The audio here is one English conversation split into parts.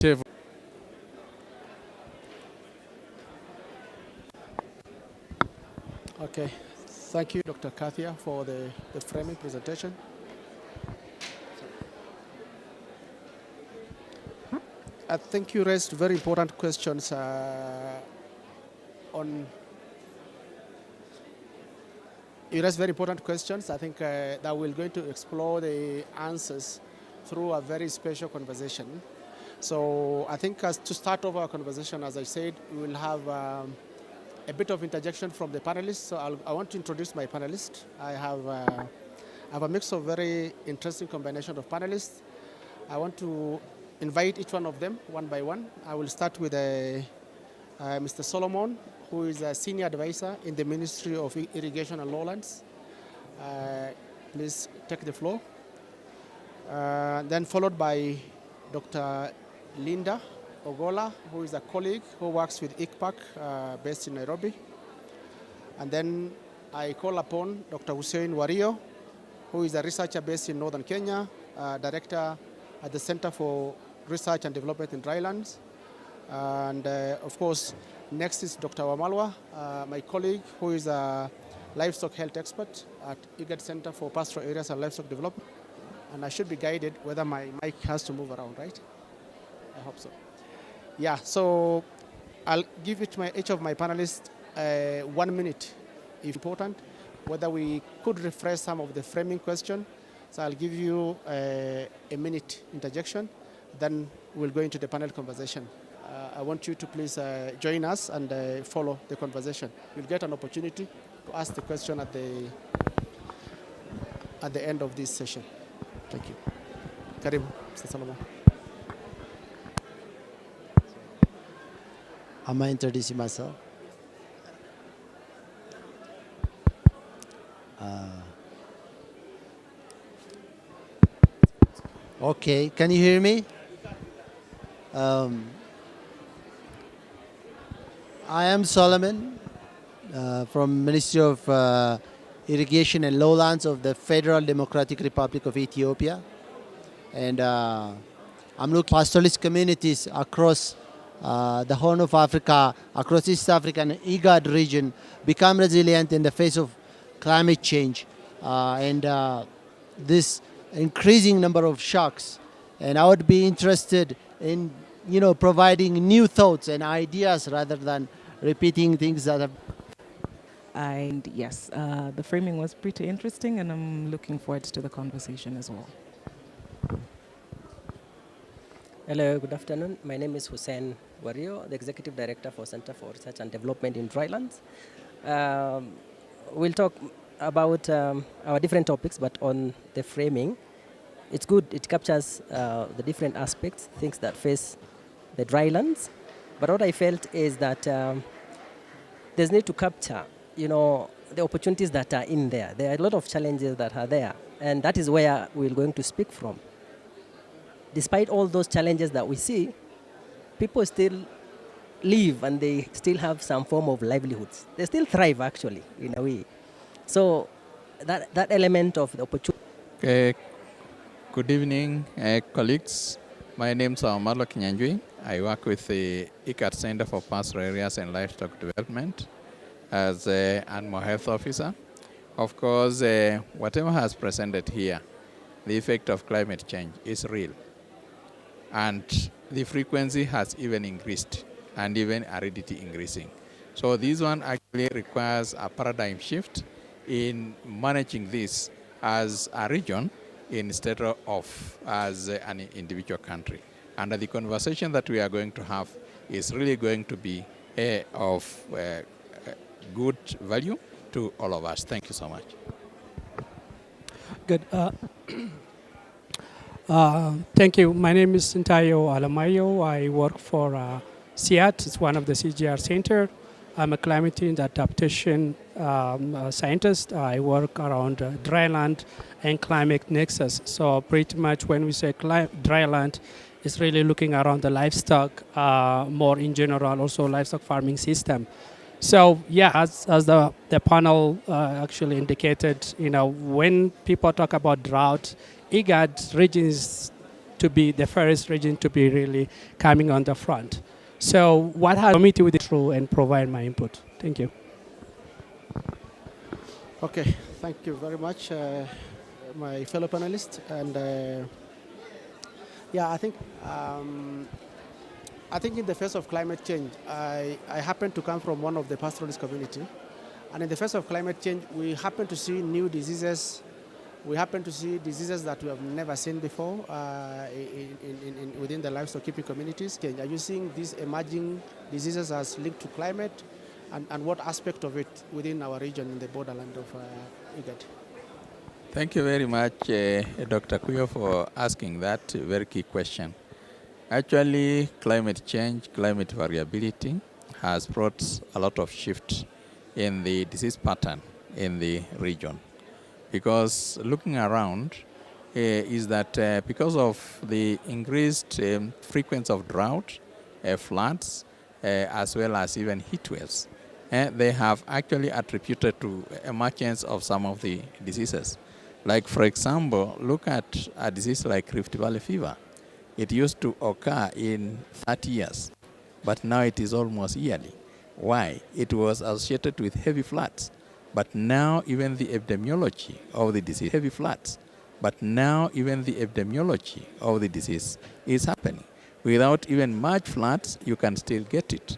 Okay, thank you, Dr. Kathia, for the framing presentation. I think you raised very important questions on. You raised very important questions. I think that we're going to explore the answers through a very special conversation. So I think to start off our conversation, as I said, we will have a bit of interjection from the panelists. So I want to introduce my panelists. I have a mix of very interesting combination of panelists. I want to invite each one of them one by one. I will start with Mr. Solomon, who is a senior advisor in the Ministry of Irrigation and Lowlands. Please take the floor. Then followed by Dr. Linda Ogola, who is a colleague who works with ICPAC based in Nairobi. And then I call upon Dr. Hussein Wario, who is a researcher based in Northern Kenya, director at the Center for Research and Development in Drylands. And of course, next is Dr. Wamalwa, my colleague, who is a livestock health expert at IGAD Center for Pastoral Areas and Livestock Development. And I should be guided whether my mic has to move around, right? I hope so. Yeah, so I'll give each of my panelists 1 minute, if important, whether we could refresh some of the framing question. So I'll give you a minute interjection, then we'll go into the panel conversation. I want you to please join us and follow the conversation. You'll get an opportunity to ask the question at the end of this session. Thank you. Karibu, Mr. Solomon. Am I introducing myself? Okay, can you hear me? I am Solomon from Ministry of Irrigation and Lowlands of the Federal Democratic Republic of Ethiopia. And I'm looking at pastoralist communities across the Horn of Africa, across East Africa and IGAD region become resilient in the face of climate change and this increasing number of shocks. And I would be interested in, providing new thoughts and ideas rather than repeating things that have. And yes, the framing was pretty interesting, and I'm looking forward to the conversation as well. Hello, good afternoon. My name is Hussein Wario, the Executive Director for Center for Research and Development in Drylands. We'll talk about our different topics, but on the framing, it's good. It captures the different aspects, things that face the drylands. But what I felt is that there's need to capture, the opportunities that are in there. There are a lot of challenges that are there, and that is where we're going to speak from. Despite all those challenges that we see, people still live and they still have some form of livelihoods. They still thrive, actually, in a way. So that element of the opportunity. Okay. Good evening, colleagues. My name is Marlo Kinyanjui. I work with the IGAD Center for Pastoral Areas and Livestock Development as an animal health officer. Of course, whatever has presented here, the effect of climate change is real. And the frequency has even increased and even aridity increasing. So this one actually requires a paradigm shift in managing this as a region instead of as an individual country. And the conversation that we are going to have is really going to be of good value to all of us. Thank you so much. Good. Thank you. My name is Sintayo Alamayo. I work for CIAT. It's one of the CGR center. I'm a climate and adaptation scientist. I work around dryland and climate nexus. So pretty much when we say dryland, it's really looking around the livestock more in general, also livestock farming system. So yeah, as the panel actually indicated, when people talk about drought, IGAD region is to be the first region to be really coming on the front. So what has committee with it through and provide my input. Thank you. Okay, thank you very much, my fellow panelists. And yeah, I think in the face of climate change, I happen to come from one of the pastoralist community. And in the face of climate change, we happen to see new diseases. We happen to see diseases that we have never seen before within the livestock keeping communities. Are you seeing these emerging diseases as linked to climate? And what aspect of it within our region in the borderland of IGAD? Thank you very much, Dr. Kuyo, for asking that very key question. Actually, climate change, climate variability has brought a lot of shift in the disease pattern in the region. Because looking around is that because of the increased frequency of drought, floods, as well as even heat waves, they have actually attributed to emergence of some of the diseases. Like, for example, look at a disease like Rift Valley fever. It used to occur in 30 years, but now it is almost yearly. Why? It was associated with heavy floods, but now even the epidemiology of the disease, heavy floods, but now even the epidemiology of the disease is happening. Without even much floods, you can still get it.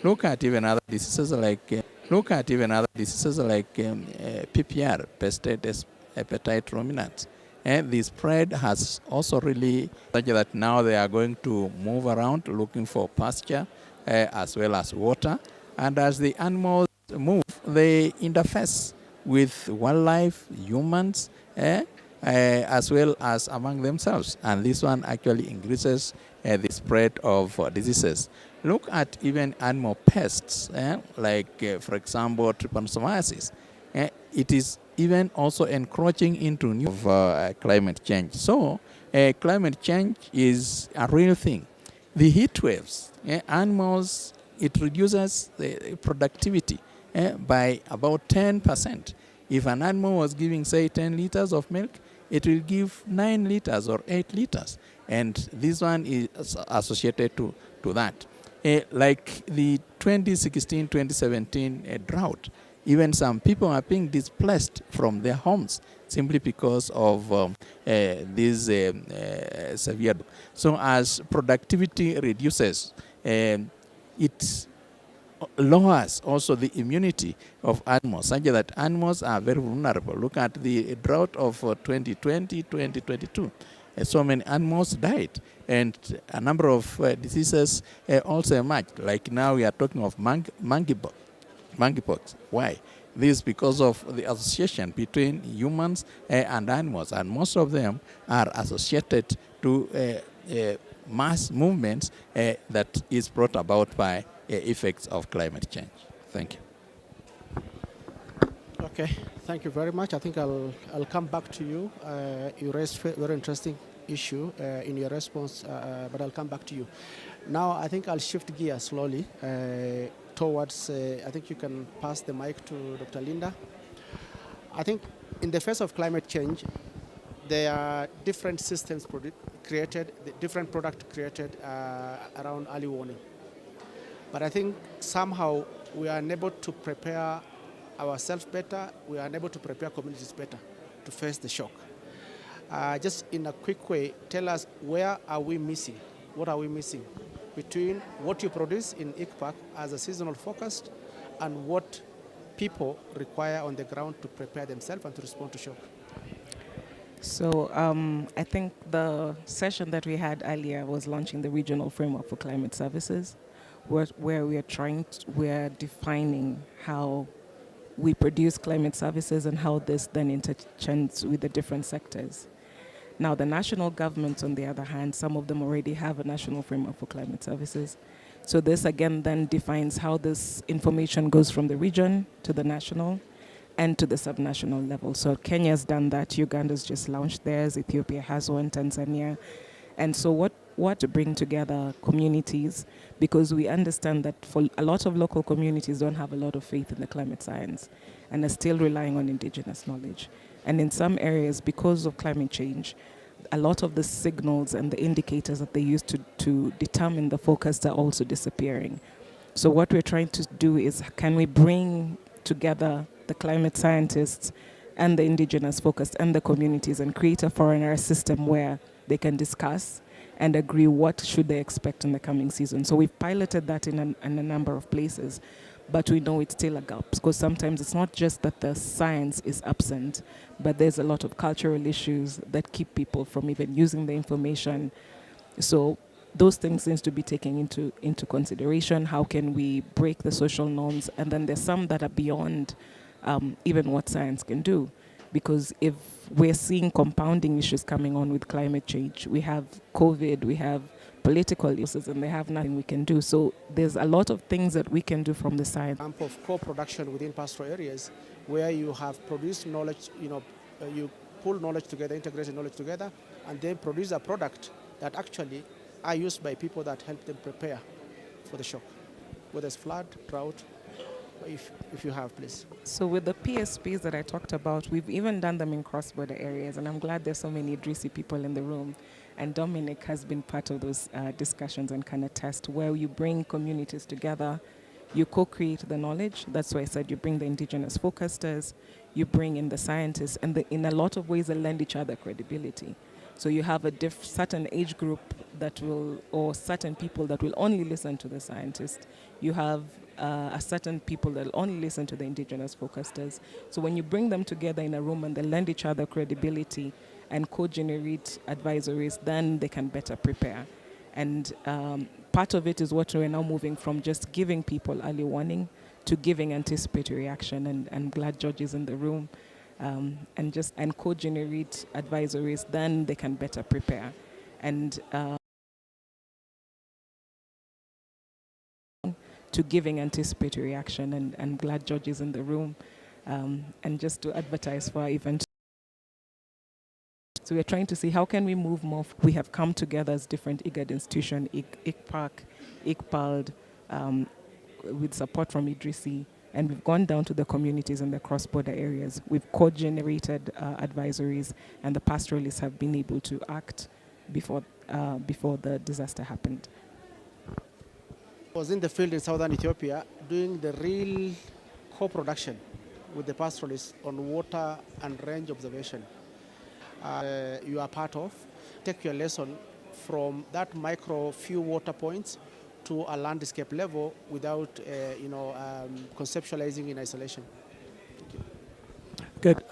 Look at even other diseases like PPR, pestis hepatitis ruminants. And the spread has also really such that now they are going to move around looking for pasture as well as water. And as the animals move, they interface with wildlife, humans, as well as among themselves. And this one actually increases the spread of diseases. Look at even animal pests, like, for example, trypanosomiasis. It is even also encroaching into new climate change. So climate change is a real thing. The heat waves, animals, it reduces the productivity by about 10%. If an animal was giving, say, 10 liters of milk, it will give 9 liters or 8 liters. And this one is associated to that. Like the 2016-2017 drought, even some people are being displaced from their homes simply because of this severe. So as productivity reduces, it lowers also the immunity of animals, such that animals are very vulnerable. Look at the drought of 2020, 2022. So many animals died, and a number of diseases also emerged. Like now we are talking of monkeypox. Why? This is because of the association between humans and animals, and most of them are associated to mass movements that is brought about by effects of climate change. Thank you. Okay, thank you very much. I think I'll come back to you. You raised a very interesting issue in your response, but I'll come back to you. Now, I think I'll shift gears slowly towards, I think you can pass the mic to Dr. Linda. I think in the face of climate change, there are different systems created, different products created around early warning. But I think somehow we are unable to prepare ourselves better, we are unable to prepare communities better to face the shock. Just in a quick way, tell us, where are we missing? What are we missing between what you produce in ICPAC as a seasonal forecast and what people require on the ground to prepare themselves and to respond to shock? So I think the session that we had earlier was launching the regional framework for climate services, where we are defining how we produce climate services and how this then interchanges with the different sectors. Now, the national governments, on the other hand, some of them already have a national framework for climate services. So this again then defines how this information goes from the region to the national and to the subnational level. So Kenya's done that, Uganda's just launched theirs, Ethiopia has one, Tanzania. And so what to bring together communities, because we understand that for a lot of local communities don't have a lot of faith in the climate science and are still relying on indigenous knowledge. And in some areas, because of climate change, a lot of the signals and the indicators that they use to determine the forecast are also disappearing. So what we're trying to do is, can we bring together the climate scientists and the indigenous focused and the communities and create a foreigner system where they can discuss and agree what should they expect in the coming season. So we've piloted that in a number of places, but we know it's still a gap, because sometimes it's not just that the science is absent, but there's a lot of cultural issues that keep people from even using the information. So those things need to be taken into consideration. How can we break the social norms? And then there's some that are beyond even what science can do. Because if we're seeing compounding issues coming on with climate change, we have COVID, we have political issues, and they have nothing we can do. So there's a lot of things that we can do from the science. Camp of co-production within pastoral areas, where you have produced knowledge, you pull knowledge together, integrated knowledge together, and then produce a product that actually are used by people that help them prepare for the shock, whether it's flood, drought, if you have, please. So with the PSPs that I talked about, we've even done them in cross-border areas, and I'm glad there's so many Idrisi people in the room. And Dominic has been part of those discussions and can attest, where you bring communities together, you co-create the knowledge. That's why I said you bring the indigenous forecasters, you bring in the scientists, and in a lot of ways they lend each other credibility. So you have a certain age group that will, or certain people that will only listen to the scientists. You have a certain people that will only listen to the indigenous forecasters. So when you bring them together in a room and they lend each other credibility and co-generate advisories, then they can better prepare. And part of it is what we're now moving from just giving people early warning to giving anticipatory action. And I'm glad George is in the room. And co-generate advisories, then they can better prepare. And to giving anticipatory action, and I'm glad George is in the room, and just to advertise for our event. So we're trying to see how can we move more. We have come together as different IGAD institutions, ICPAC, ICPALD, with support from Idrisi, and we've gone down to the communities in the cross-border areas. We've co-generated advisories, and the pastoralists have been able to act before the disaster happened. I was in the field in southern Ethiopia doing the real co-production with the pastoralists on water and range observation. You are part of. Take your lesson from that micro few water points to a landscape level without, conceptualizing in isolation. Thank you. Good.